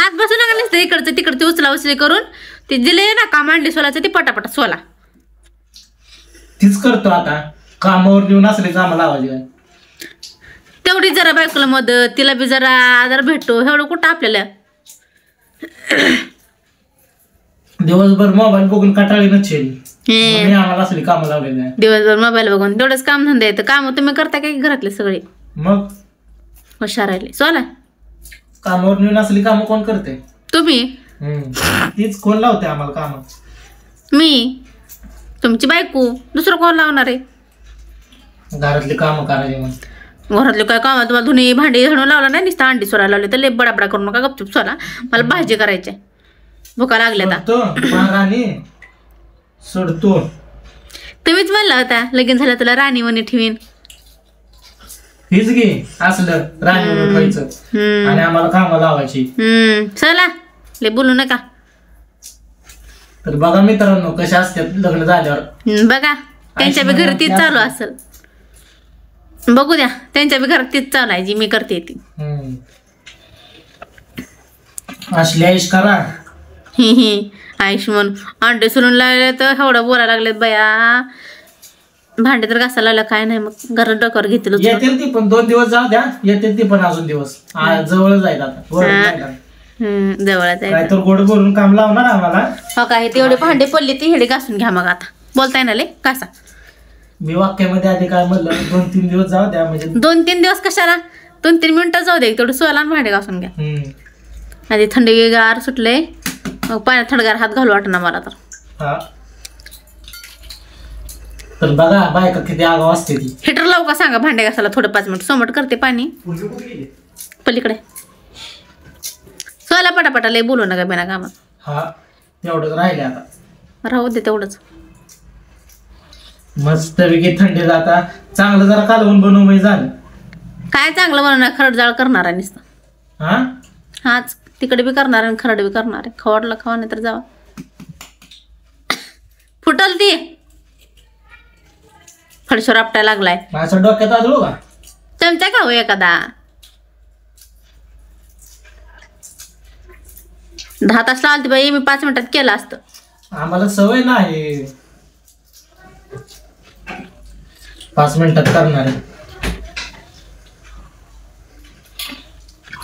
हात बसू नका नसतं इकडचं तिकडचं उचला उचली करून ते दिले ना काम अंडी सोलायचं ते पटापटा सोला. तीच करतो आता कामावर येऊन असले कामाला आवाज काय तेवढी जरा बायकोला मदत तिला बी जरा आधार भेटतो एवढं कुठं आपल्याला. दिवसभर मोबाईल बघून कंटाळी नसेल आम्हाला असली कामं लावलेली आहे. दिवसभर मोबाईल बघून तेवढंच काम धंदे येतं. काम तुम्ही करता काय घरातले सगळे मग हुशार राहिले सोला. कामावर येऊन असली कामं कोण करते? तुम्ही. तीच कोण लावते आम्हाला काम? मी तुमची बायको. दुसरं कोण लावणार आहे? घरातली कामं करायची मग. घरातले काय काम तुम्हाला धुणी भांडी धुणं लावलं नाही नुसतं अंडी सोडायला लावले तर लय बडाबडा करू नका गपचूप सोला. मला भाजी करायची भुका लागल्या सोडतो. तुम्हीच म्हणला होता लगीन झालं तुला राणीवणी ठेवीन. हीच घे असलं राणी ठेवायचं आणि आम्हाला कामं लावायची. चला लय बोलू नका. तर बघा मित्रांनो कशा असतात लग्न झाल्यावर. बघा त्यांच्या बी घरी तीच चालू असेल. बघू द्या त्यांच्या बी घरात तीच चालू आहे जी मी करते ती. असली आयुष करा. आयुष म्हणून अंडे सोलून लागले तर एवढं बोलायला लागलेत बया. भांडे तर घासायला लागलं काय नाही मग घरात डोक्यावर घेतील. येतील ती पण 2 दिवस जाऊ द्या. येतील ती पण अजून दिवस जवळ जाईल आता. जवळच आहे तर गोड बोलून काम लावणार आम्हाला. हो काय तेवढे भांडे पडले ती हेडे घासून घ्या मग. आता बोलताय ना ले घासा. मी वाक्यामध्ये आधी काय म्हणलं 2-3 दिवस जाऊ द्या म्हणजे 2-3 दिवस कशाला 2-3 मिनिटं जाऊ दे तेवढं सोला भांडे घासून घ्या. आधी थंडी गार सुटले मग पाण्यात थंडगार हात घालू वाटना मला तर. तर बघा बायका किती आगाव असते ती. हिटर लावू का सांगा भांडे घासायला थोडं 5 मिनिट सोमट करते पाणी पलीकडे. सोला पटापटा लय बोलू नका बिना कामात. तेवढंच राहिले आता. राहू दे तेवढंच. मस्त पैकी थंडी जाता चांगलं जरा कालवून बनवून झालं. काय चांगलं बनवणार खरड जाळ करणार आहे नुसतं. हाच तिकडे बी करणार आहे खरड बी करणार आहे. खवडला खावा नाही तर जावा. फुटल ती फडशोर आपटायला लागलाय. माझ्या डोक्यात आलो का चमचा का हो एखादा. 10 तास लावते बाई मी 5 मिनिटात केलं असतं. आम्हाला सवय नाही 5 मिनिटात करणार आहे.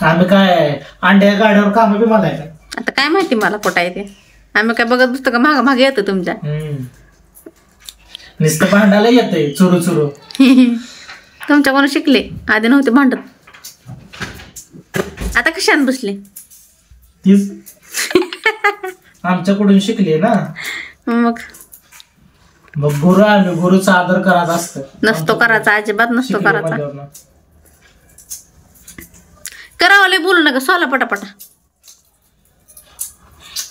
आम्ही काय अंड्या गाड्यावर काम बी मला आता काय माहिती मला कुठं आहे ते. आम्ही काय बघत बसतो का माग मागे येतो तुमच्या. नुसतं भांडायला येतंय चुरू चुरू. तुमच्या कोण शिकले आधी नव्हते भांडत. आता कशाने बसले? तीच आमच्याकडून शिकले ना. मग गुरु आम्ही गुरुचा आदर करायचा असतं. नसतो करायचा अजिबात नसतो करायचा. करावं लय बोलू नका सोला पटापटा.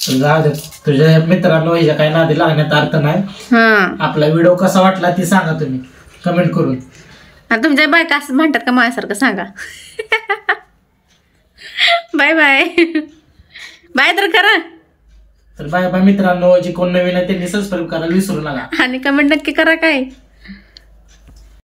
जाऊ दे तुझ्या मित्रांनो ह्याच्या काही नादी लागण्यात अर्थ नाही. आपला व्हिडिओ कसा वाटला ते सांगा तुम्ही कमेंट करून. आणि तुमच्या बायका असं म्हणतात का माझ्यासारखं सांगा. Bye bye. बाय तर करा. तर बाय बाय मित्रांनो. जे कोण नवीन आहे त्यांनी सबस्क्राईब करायला विसरू नका आणि कमेंट नक्की करा काय.